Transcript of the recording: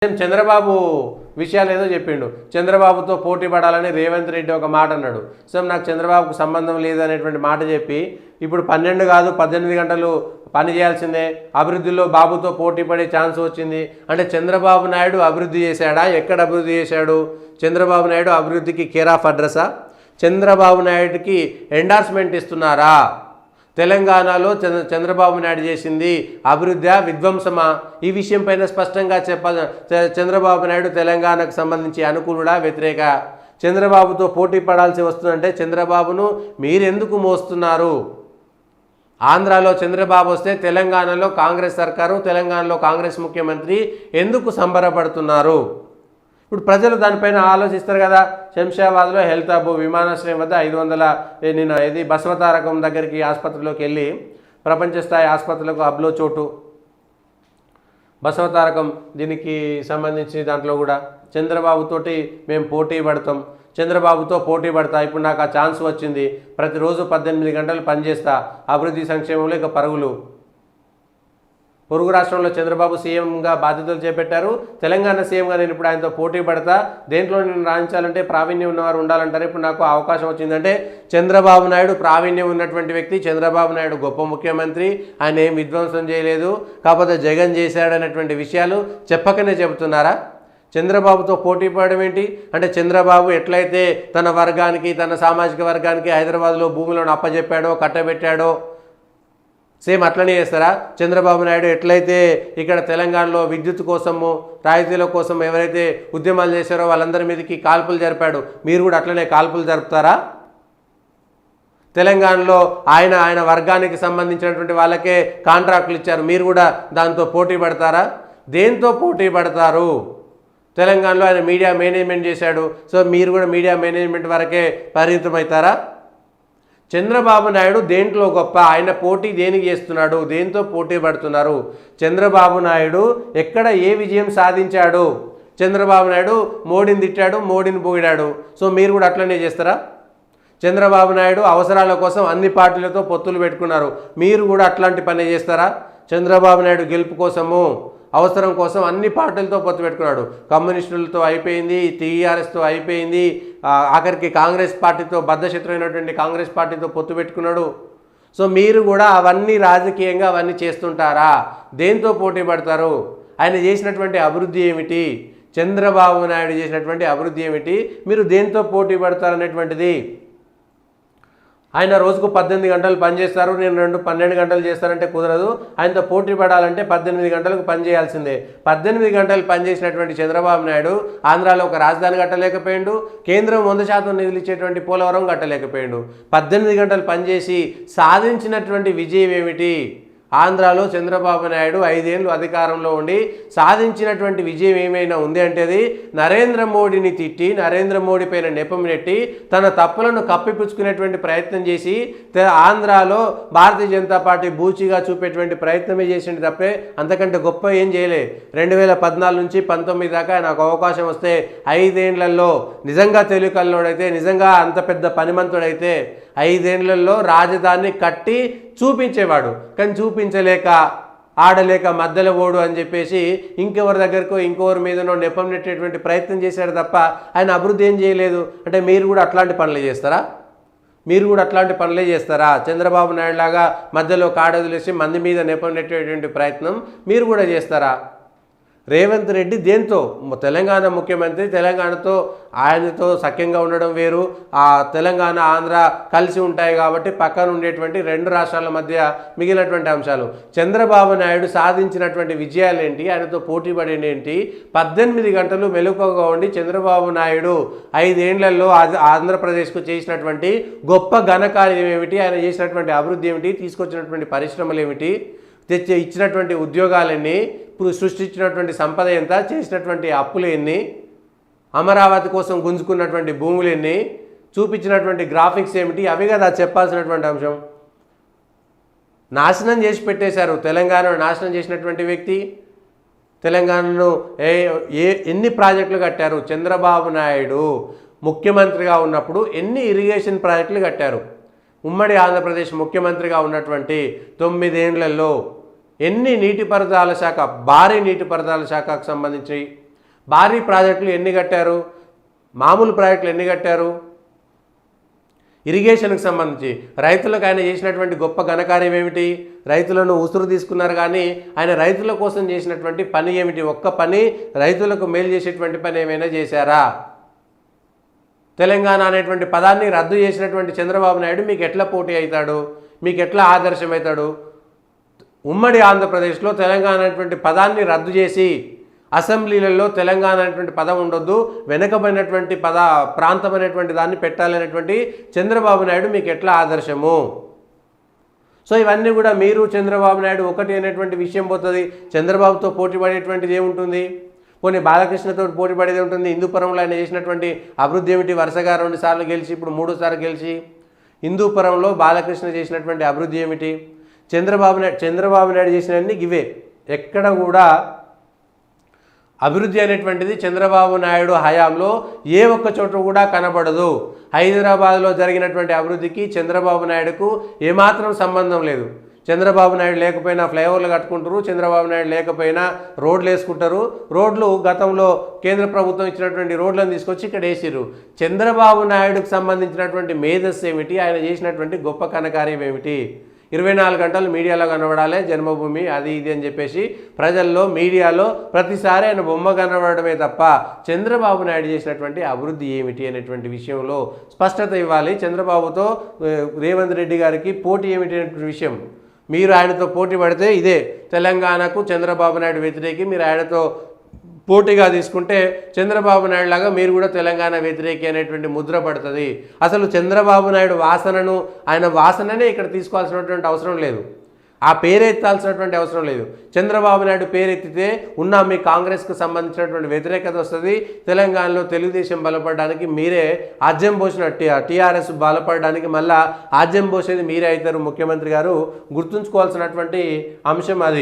చంద్రబాబు విషయాలు ఏదో చెప్పిండు. చంద్రబాబుతో పోటీ పడాలని రేవంత్ రెడ్డి ఒక మాట అన్నాడు. సో నాకు చంద్రబాబుకు సంబంధం లేదు అనేటువంటి మాట చెప్పి ఇప్పుడు 12 కాదు 18 గంటలు పని చేయాల్సిందే, అభివృద్ధిలో బాబుతో పోటీ పడే ఛాన్స్ వచ్చింది అంటే చంద్రబాబు నాయుడు అభివృద్ధి చేశాడా? ఎక్కడ అభివృద్ధి చేశాడు? చంద్రబాబు నాయుడు అభివృద్ధికి కేర్ ఆఫ్ అడ్రసా? చంద్రబాబు నాయుడుకి ఎండార్స్మెంట్ ఇస్తున్నారా? తెలంగాణలో చంద్రబాబు నాయుడు చేసింది అభివృద్ధి విధ్వంసమా? ఈ విషయం పైన స్పష్టంగా చెప్పాలి. చంద్రబాబు నాయుడు తెలంగాణకు సంబంధించి అనుకూలుడా వ్యతిరేక? చంద్రబాబుతో పోటీ పడాల్సి వస్తుందంటే చంద్రబాబును మీరెందుకు మోస్తున్నారు? ఆంధ్రాలో చంద్రబాబు వస్తే తెలంగాణలో కాంగ్రెస్ సర్కారు, తెలంగాణలో కాంగ్రెస్ ముఖ్యమంత్రి ఎందుకు సంబరపడుతున్నారు? ఇప్పుడు ప్రజలు దానిపైన ఆలోచిస్తారు కదా. శంషాబాద్లో హెల్త్ హబ్ విమానాశ్రయం వద్ద 500 నిన్న ఇది బసవతారకం దగ్గరికి ఆసుపత్రిలోకి వెళ్ళి ప్రపంచ స్థాయి ఆసుపత్రులకు హబ్లో చోటు బసవతారకం దీనికి సంబంధించి దాంట్లో కూడా చంద్రబాబుతోటి మేము పోటీ పడతాం, చంద్రబాబుతో పోటీ పడతా, ఇప్పుడు నాకు ఆ ఛాన్స్ వచ్చింది, ప్రతిరోజు 18 గంటలు పనిచేస్తా, అభివృద్ధి సంక్షేమంలో ఇక పరుగులు. పొరుగు రాష్ట్రంలో చంద్రబాబు సీఎంగా బాధ్యతలు చేపట్టారు, తెలంగాణ సీఎంగా నేను ఇప్పుడు ఆయనతో పోటీ పడతా, దేంట్లో నేను రాణించాలంటే ప్రావీణ్యం ఉన్నవారు ఉండాలంటారు. ఇప్పుడు నాకు అవకాశం వచ్చిందంటే చంద్రబాబు నాయుడు ప్రావీణ్యం ఉన్నటువంటి వ్యక్తి, చంద్రబాబు నాయుడు గొప్ప ముఖ్యమంత్రి, ఆయన ఏం విధ్వంసం చేయలేదు, కాకపోతే జగన్ చేశాడనేటువంటి విషయాలు చెప్పకనే చెబుతున్నారా? చంద్రబాబుతో పోటీ పడడం ఏంటి అంటే చంద్రబాబు ఎట్లయితే తన వర్గానికి, తన సామాజిక వర్గానికి హైదరాబాద్లో భూములను అప్పజెప్పాడో కట్టబెట్టాడో సేమ్ అట్లనే చేస్తారా? చంద్రబాబు నాయుడు ఎట్లయితే ఇక్కడ తెలంగాణలో విద్యుత్ కోసము, రాయితీల కోసం ఎవరైతే ఉద్యమాలు చేశారో వాళ్ళందరి మీదకి కాల్పులు జరిపాడు, మీరు కూడా అట్లనే కాల్పులు జరుపుతారా? తెలంగాణలో ఆయన వర్గానికి సంబంధించినటువంటి వాళ్ళకే కాంట్రాక్టులు ఇచ్చారు, మీరు కూడా దాంతో పోటీ పడతారా? దేంతో పోటీ పడతారు? తెలంగాణలో ఆయన మీడియా మేనేజ్మెంట్ చేశాడు, సో మీరు కూడా మీడియా మేనేజ్మెంట్ వరకే పరిమితమవుతారా? చంద్రబాబు నాయుడు దేంట్లో గొప్ప? ఆయన పోటీ దేనికి చేస్తున్నాడు? దేంతో పోటీ పడుతున్నారు? చంద్రబాబు నాయుడు ఎక్కడ ఏ విజయం సాధించాడు? చంద్రబాబు నాయుడు మోడీని తిట్టాడు, మోడీని పొగిడాడు, సో మీరు కూడా అట్లనే చేస్తారా? చంద్రబాబు నాయుడు అవసరాల కోసం అన్ని పార్టీలతో పొత్తులు పెట్టుకున్నారు, మీరు కూడా అట్లాంటి పని చేస్తారా? చంద్రబాబు నాయుడు గెలుపు కోసము, అవసరం కోసం అన్ని పార్టీలతో పొత్తు పెట్టుకున్నాడు, కమ్యూనిస్టులతో అయిపోయింది, టీఆర్ఎస్తో అయిపోయింది, ఆఖరికి కాంగ్రెస్ పార్టీతో బద్ధశత్రువైనటువంటి కాంగ్రెస్ పార్టీతో పొత్తు పెట్టుకున్నాడు. సో మీరు కూడా అవన్నీ రాజకీయంగా అవన్నీ చేస్తుంటారా? దేంతో పోటీ పడతారు? ఆయన చేసినటువంటి అభివృద్ధి ఏమిటి? చంద్రబాబు నాయుడు చేసినటువంటి అభివృద్ధి ఏమిటి? మీరు దేంతో పోటీ పడతారనేటువంటిది. ఆయన రోజుకు 18 గంటలు పనిచేస్తారు, నేను 12 గంటలు చేస్తానంటే కుదరదు. ఆయనతో పోటీ పడాలంటే 18 గంటలకు పని చేయాల్సిందే. 18 గంటలు పనిచేసినటువంటి చంద్రబాబు నాయుడు ఆంధ్రాలో ఒక రాజధాని కట్టలేకపోయాడు, కేంద్రం 100% నిధులు ఇచ్చేటువంటి పోలవరం కట్టలేకపోయాడు. 18 గంటలు పనిచేసి సాధించినటువంటి విజయం ఏమిటి? ఆంధ్రాలో చంద్రబాబు నాయుడు 5 ఏళ్ళు అధికారంలో ఉండి సాధించినటువంటి విజయం ఏమైనా ఉంది అంటే అది నరేంద్ర మోడీని తిట్టి, నరేంద్ర మోడీ పైన నెపం నెట్టి తన తప్పులను కప్పిపుచ్చుకునేటువంటి ప్రయత్నం చేసి ఆంధ్రాలో భారతీయ జనతా పార్టీ బూచిగా చూపేటువంటి ప్రయత్నమే చేసింది తప్పే అంతకంటే గొప్ప ఏం చేయలే. 2014 నుంచి 19 దాకా నాకు అవకాశం వస్తే 5 ఏళ్లలో నిజంగా తెలుగులోడైతే, నిజంగా అంత పెద్ద పనిమంతుడైతే 5 ఏళ్లలో రాజధానిని కట్టి చూపించేవాడు. కానీ చూపించలేక, ఆడలేక మధ్యలో ఓడు అని చెప్పేసి ఇంకెవరి దగ్గరకో ఇంకెవరి మీదనో నెపం నెట్టేటువంటి ప్రయత్నం చేశాడు తప్ప ఆయన అభివృద్ధి ఏం చేయలేదు. అంటే మీరు కూడా అట్లాంటి పనులు చేస్తారా? మీరు కూడా అట్లాంటి పనులే చేస్తారా? చంద్రబాబు నాయుడు లాగా మధ్యలో కాడొదిలేసి మంది మీద నెపం నెట్టేటువంటి ప్రయత్నం మీరు కూడా చేస్తారా? రేవంత్ రెడ్డి దేంతో? తెలంగాణ ముఖ్యమంత్రి, తెలంగాణతో ఆయనతో సఖ్యంగా ఉండడం వేరు, ఆ తెలంగాణ ఆంధ్ర కలిసి ఉంటాయి కాబట్టి పక్కన ఉండేటువంటి 2 రాష్ట్రాల మధ్య మిగిలినటువంటి అంశాలు. చంద్రబాబు నాయుడు సాధించినటువంటి విజయాలు ఏంటి? ఆయనతో పోటీ పడేది ఏంటి? 18 గంటలు మెలకువగా ఉండి చంద్రబాబు నాయుడు 5 ఏళ్లలో ఆంధ్రప్రదేశ్కు చేసినటువంటి గొప్ప ఘనకార్యం ఏమిటి? ఆయన చేసినటువంటి అభివృద్ధి ఏమిటి? తీసుకొచ్చినటువంటి పరిశ్రమలు ఏమిటి? ఇచ్చినటువంటి ఉద్యోగాలన్నీ, సృష్టించినటువంటి సంపద ఎంత, చేసినటువంటి అప్పులు ఎన్ని, అమరావతి కోసం గుంజుకున్నటువంటి భూములు ఎన్ని, చూపించినటువంటి గ్రాఫిక్స్ ఏమిటి? అవి కదా చెప్పాల్సినటువంటి అంశం. నాశనం చేసి పెట్టేశారు తెలంగాణను. నాశనం చేసినటువంటి వ్యక్తి తెలంగాణను ఎన్ని ప్రాజెక్టులు కట్టారు? చంద్రబాబు నాయుడు ముఖ్యమంత్రిగా ఉన్నప్పుడు ఎన్ని ఇరిగేషన్ ప్రాజెక్టులు కట్టారు? ఉమ్మడి ఆంధ్రప్రదేశ్ ముఖ్యమంత్రిగా ఉన్నటువంటి 9 ఏళ్లలో ఎన్ని నీటిపారుదల శాఖ, భారీ నీటిపారుదల శాఖకు సంబంధించి భారీ ప్రాజెక్టులు ఎన్ని కట్టారు? మామూలు ప్రాజెక్టులు ఎన్ని కట్టారు? ఇరిగేషన్కి సంబంధించి రైతులకు ఆయన చేసినటువంటి గొప్ప ఘనకార్యం ఏమిటి? రైతులను ఉసురు తీసుకున్నారు, కానీ ఆయన రైతుల కోసం చేసినటువంటి పని ఏమిటి? ఒక్క పని రైతులకు మేలు చేసేటువంటి పని ఏమైనా చేశారా? తెలంగాణ అనేటువంటి పదాన్ని రద్దు చేసినటువంటి చంద్రబాబు నాయుడు మీకు ఎట్లా పోటీ అవుతాడు? మీకు ఎట్లా ఆదర్శమవుతాడు? ఉమ్మడి ఆంధ్రప్రదేశ్లో తెలంగాణ అనేటువంటి పదాన్ని రద్దు చేసి అసెంబ్లీలలో తెలంగాణ అనేటువంటి పదం ఉండొద్దు, వెనుకబడినటువంటి ప్రాంతం అనేటువంటి దాన్ని పెట్టాలనేటువంటి చంద్రబాబు నాయుడు మీకు ఎట్లా ఆదర్శము? సో ఇవన్నీ కూడా మీరు చంద్రబాబు నాయుడు ఒకటి అనేటువంటి విషయం పోతుంది. చంద్రబాబుతో పోటీ పడేటువంటిది ఏముంటుంది? కొన్ని బాలకృష్ణతో పోటీ పడేది ఉంటుంది. హిందూపురంలో ఆయన చేసినటువంటి అభివృద్ధి ఏమిటి? వరుసగా 2 సార్లు గెలిచి ఇప్పుడు 3సారి గెలిచి హిందూపురంలో బాలకృష్ణ చేసినటువంటి అభివృద్ధి ఏమిటి? చంద్రబాబు నాయుడు చేసినవన్నీ ఇవే. ఎక్కడ కూడా అభివృద్ధి అనేటువంటిది చంద్రబాబు నాయుడు హయాంలో ఏ ఒక్క చోట కూడా కనబడదు. హైదరాబాద్లో జరిగినటువంటి అభివృద్ధికి చంద్రబాబు నాయుడుకు ఏమాత్రం సంబంధం లేదు. చంద్రబాబు నాయుడు లేకపోయినా ఫ్లైఓవర్లు కట్టుకుంటారు, చంద్రబాబు నాయుడు లేకపోయినా రోడ్లు వేసుకుంటారు. రోడ్లు గతంలో కేంద్ర ప్రభుత్వం ఇచ్చినటువంటి రోడ్లను తీసుకొచ్చి ఇక్కడ వేసిర్రు. చంద్రబాబు నాయుడుకు సంబంధించినటువంటి మేధస్సు ఏమిటి? ఆయన చేసినటువంటి గొప్ప ఘనకార్యం ఏమిటి? 24 గంటలు మీడియాలో కనబడాలి, జన్మభూమి అది ఇది అని చెప్పేసి ప్రజల్లో మీడియాలో ప్రతిసారి ఆయన బొమ్మ కనబడమే తప్ప చంద్రబాబు నాయుడు చేసినటువంటి అభివృద్ధి ఏమిటి అనేటువంటి విషయంలో స్పష్టత ఇవ్వాలి. చంద్రబాబుతో రేవంత్ రెడ్డి గారికి పోటీ ఏమిటి అనేటువంటి విషయం, మీరు ఆయనతో పోటీ పడితే ఇదే తెలంగాణకు చంద్రబాబు నాయుడు వ్యతిరేకి, మీరు ఆయనతో పోటీగా తీసుకుంటే చంద్రబాబు నాయుడు లాగా మీరు కూడా తెలంగాణ వ్యతిరేకి అనేటువంటి ముద్ర పడుతుంది. అసలు చంద్రబాబు నాయుడు ఆయన వాసననే ఇక్కడ తీసుకోవాల్సినటువంటి అవసరం లేదు, ఆ పేరెత్తాల్సినటువంటి అవసరం లేదు. చంద్రబాబు నాయుడు పేరెత్తితే ఉన్న మీ కాంగ్రెస్కు సంబంధించినటువంటి వ్యతిరేకత వస్తుంది. తెలంగాణలో తెలుగుదేశం బలపడడానికి మీరే ఆజ్యం పోసిన టీఆర్ఎస్ బలపడడానికి మళ్ళీ ఆజ్యం పోసేది మీరే అవుతారు. ముఖ్యమంత్రి గారు గుర్తుంచుకోవాల్సినటువంటి అంశం అది.